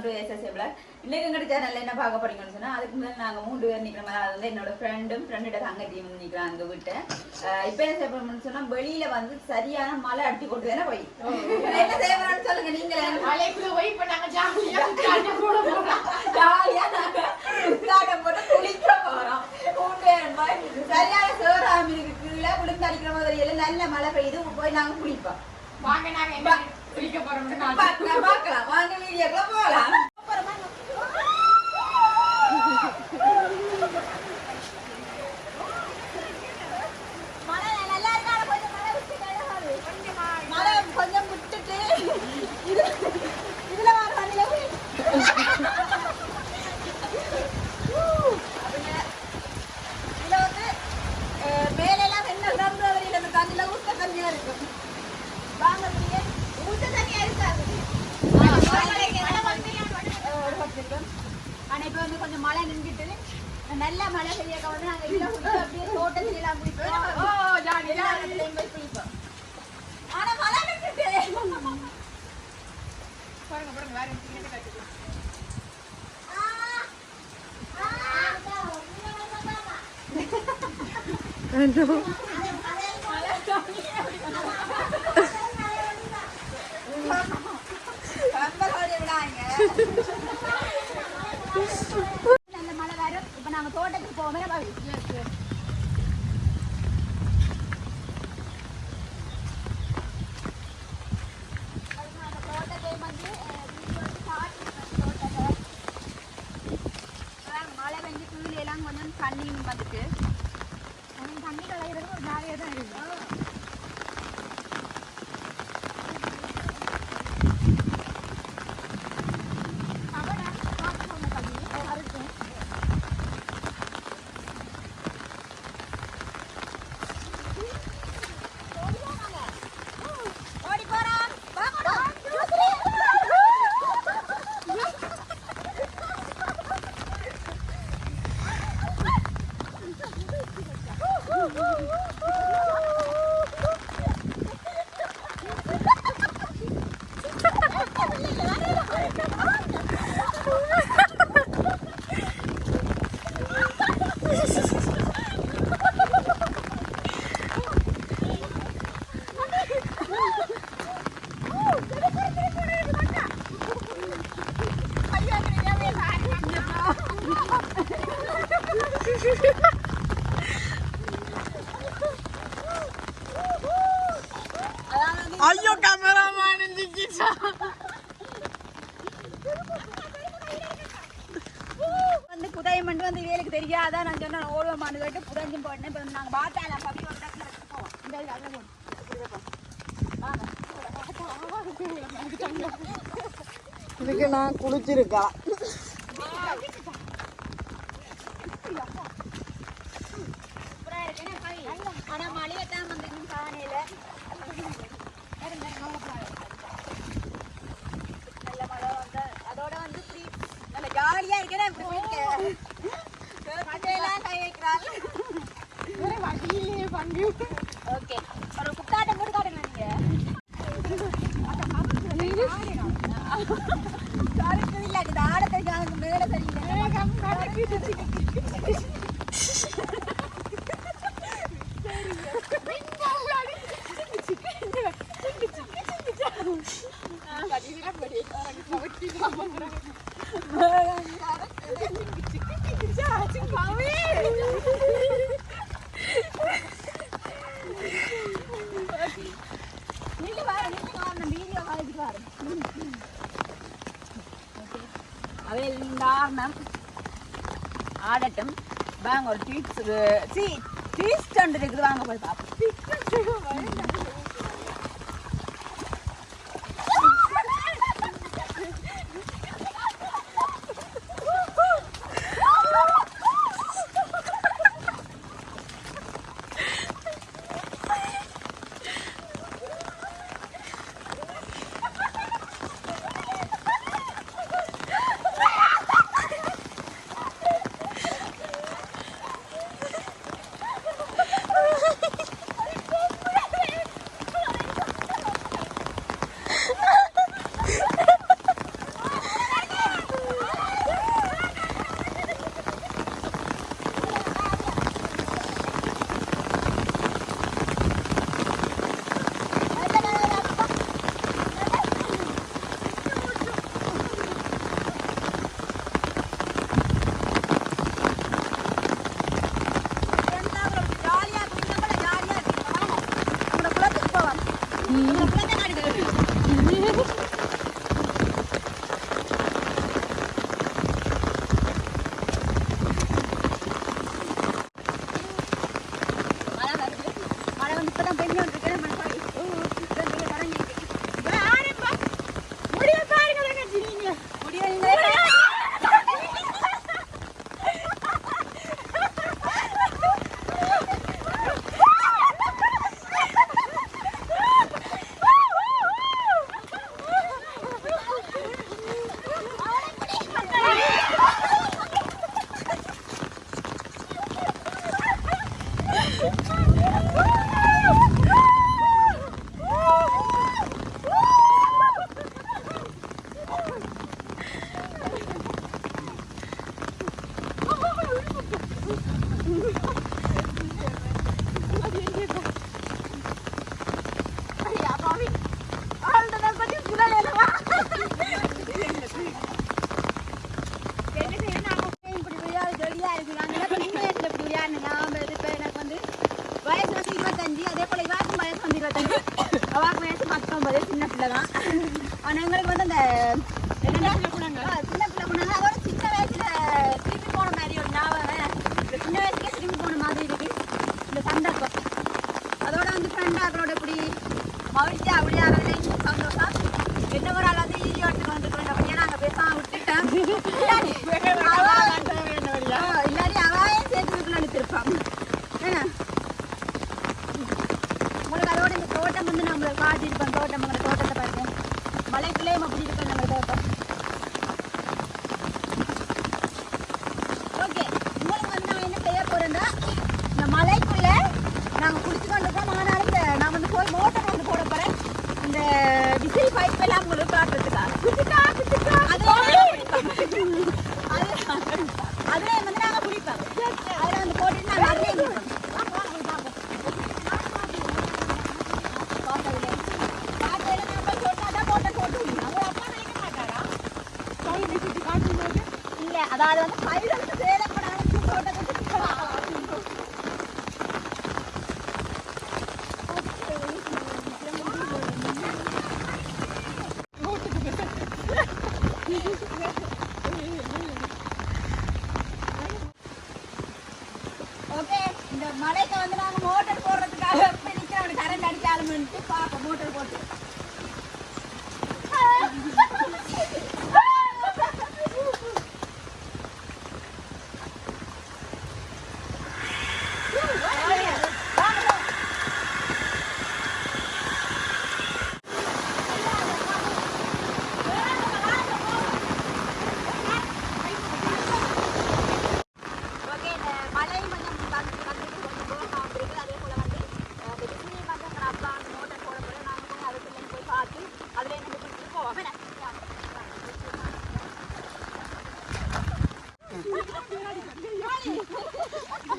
Welcome to Ssavlog. இன்னைக்கு எங்க சேனல்ல என்ன பார்க்க போறீங்கன்னு சொன்னா அதுக்கு முன்னாடி நாங்க 3 பேர் நிக்கிறோம். அது வந்து என்னோட ஃப்ரெண்டோட தங்கச்சி வந்து நிக்கிறாங்க அங்க விட்டு. இப்போ என்ன செய்யணும்னு சொன்னா வெளியில வந்து சரியான மழை அடி கொட்டுதுனா போய். என்ன செய்யணும்னு சொல்லுங்க நீங்களே. மழைக்குள்ள போய் இப்ப நாங்க ஜாலியா காட்ட போட போறோம். ஜாலியா நாங்க காட்ட போட குளிக்க போறோம். கூண்டேன் போய் சரியான சோறாமி இருக்கு. கீழ குளிக்க அடிக்கிற மாதிரி எல்லாம் நல்ல மழை பெய்யுது. போய் நாங்க குளிப்போம். வாங்க நாங்க என்ன குளிக்க போறோம்னு பார்க்கலாம். வாங்க வீடியோக்குள்ள போலாம். கொஞ்சம் விட்டுட்டு இதுல வர இதுல வந்து மேலெல்லாம் என்ன வரையில அந்த தண்ணியில ஊத்த தண்ணியா இருக்கும். வாங்க ஊத்த தண்ணியா இருக்காது. ஆனா இப்ப வந்து கொஞ்சம் மழை நின்றுட்டு நல்ல மழை பெய்யாக்க வந்து நாங்க இதுல அப்படியே தோட்டத்துல எல்லாம் குளிப்போம். ஆனா மழை நின்றுட்டு பாருங்க பாருங்க வேற என்ன காட்டுது. நல்ல மழை வரும். இப்ப நாங்க தோட்டத்துக்கு போவோமே மழை பெஞ்சு கீழெல்லாம் கொஞ்சம் தண்ணியும் வந்துட்டு தண்ணி கலையிறது ஒரு ஜாலியாக தான் இருக்கு. ஐயோ கேமராமேன் இந்திக்கிச்சா வந்து புதையமண்டு வந்து வேலைக்கு தெரியாதான் நான் சொன்னேன் ஓடுவோமான்னு கேட்டு புதைஞ்சும் போட்டேன். இப்போ நாங்கள் பார்த்தாலாம் பப்பி ஒரு இடத்துல போவோம். இந்த அதில் இதுக்கு நான் குளிச்சிருக்கா ஆனா மழையத்தான் வந்து இன்னும் காணையில நல்ல மழை வந்து அதோட வந்து இப்படி நல்ல ஜாலியா இருக்கிறேன். கட்டையெல்லாம் கை வைக்கிறாள். ஓகே ஒரு குத்தாட்டம் போட்டு காட்டுங்க நீங்க இல்ல இது ஆடத்துக்கு மேல சரியில்லை. ஆடட்டும் வாங்க ஒரு டீஸ்ட் இருக்குது வாங்க போய் பார்ப்போம்.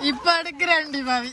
இப்ப எடுக்கிறேன்டி மாவி.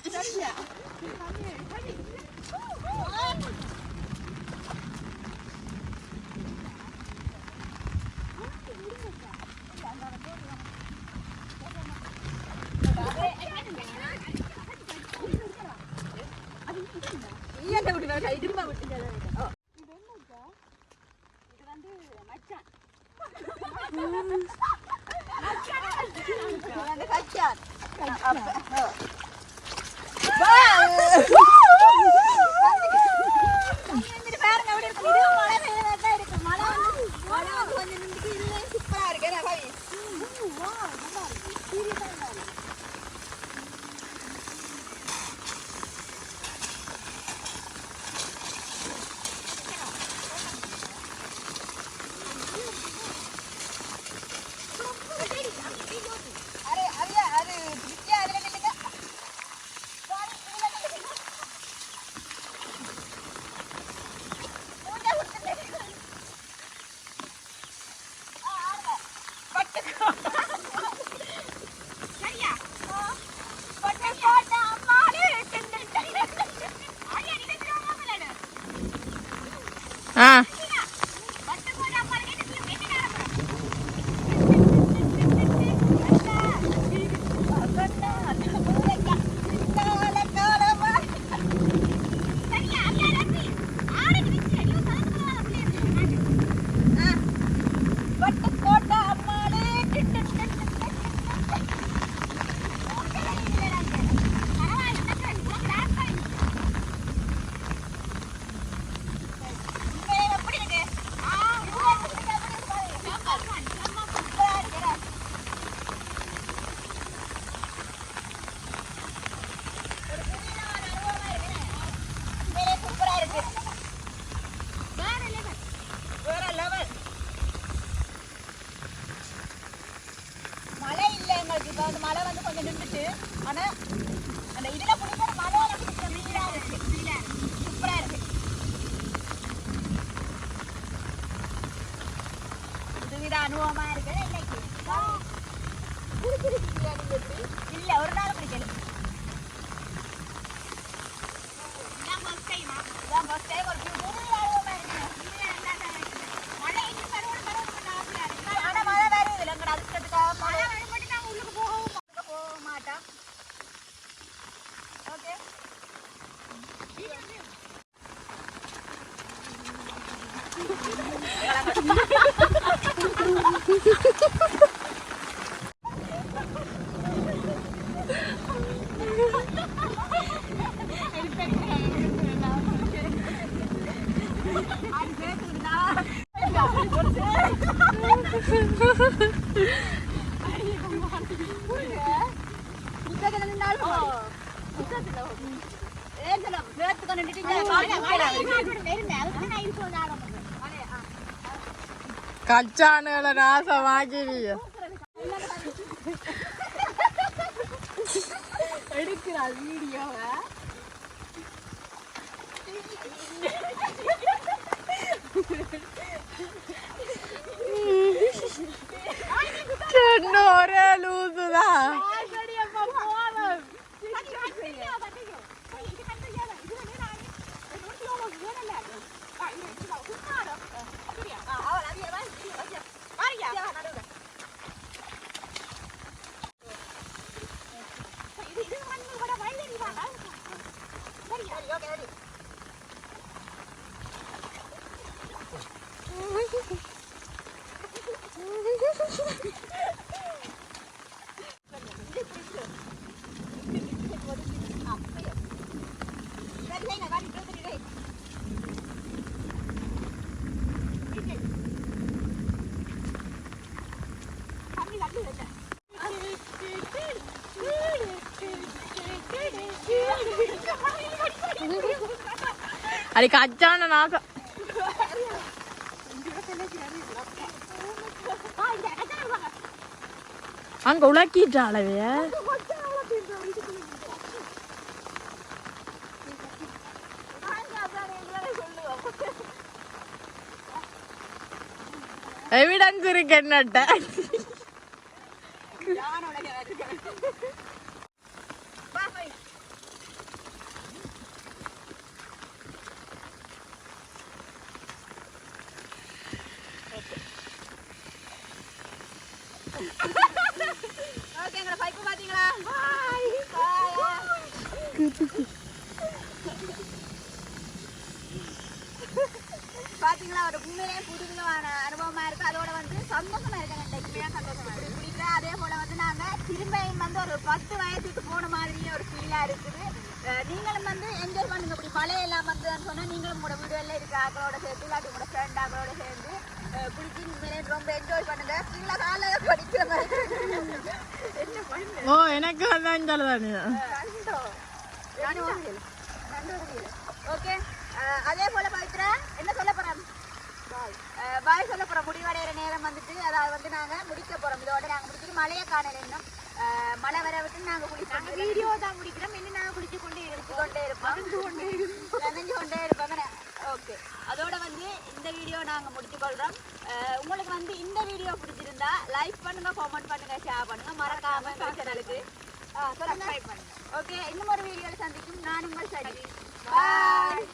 மழை இல்லை எங்களுக்கு. இப்போ அந்த மழை வந்து கொஞ்சம் நின்றுட்டு, ஆனால் அந்த இதில் பிடிக்கிற கச்சானுகளை நாசமாக்கிறிய எடுக்கிறா வீடியோவை ஒரே லூசுதான் அது கச்சான நாசம் அங்க உலக்கிட்டாளவே எவிடன்ஸ் இருக்கு என்னட்ட ஓகேங்க பைப்பு பாத்தீங்களா பாத்தீங்களா ஒரு உண்மையிலே புதுவிதமான அனுபவமா இருக்கு அதோட வந்து சந்தோஷமா இருக்கு சந்தோஷமா இருக்கு பிடிக்கிறேன் அதே போல வந்து நாங்க திரும்பியும் வந்து ஒரு 10 வயசுக்கு போன மாதிரியே ஒரு ஃபீலா இருக்குது நீங்களும் வந்து என்ஜாய் பண்ணுங்க இப்படி மழையெல்லாம் வந்து சொன்னா நீங்களும் உங்களோட வீடுகளில் இருக்கிற ஆக்களோட சேர்ந்து இல்லாட்டி உங்களோட ஃப்ரெண்ட் ஆக்களோட சேர்ந்து குளிச்சு உண்மையிலே ரொம்ப என்ஜாய் பண்ணுங்க கீழே காலையில படிக்கிற மாதிரி ஓ எனக்கு அதான் சொல்லுதானே ஓகே அதே போல பவித்ரா என்ன சொல்ல போறோம் பாய் சொல்ல போறோம் முடிவடைகிற நேரம் வந்துட்டு அதாவது வந்து நாங்க முடிக்க போறோம் இதோட நாங்க முடிச்சுட்டு மழையை காணல இன்னும் மழை வர விட்டு நாங்க குளிச்சோம் வீடியோ தான் முடிக்கிறோம் இன்னும் நாங்க குளிச்சு கொண்டே இருப்போம் ஓகே அதோட வந்து இந்த வீடியோ நாங்க முடிச்சு கொள்றோம் உங்களுக்கு வந்து இந்த வீடியோ பிடிச்சிருந்தா லைக் பண்ணுங்க கமெண்ட் பண்ணுங்க ஷேர் பண்ணுங்க மறக்காம சேனலுக்கு சப்ஸ்கிரைப் பண்ணுங்க ஓகே இன்னும் ஒரு வீடியோல சந்திக்கும் நான் உங்கள் சரி பாய்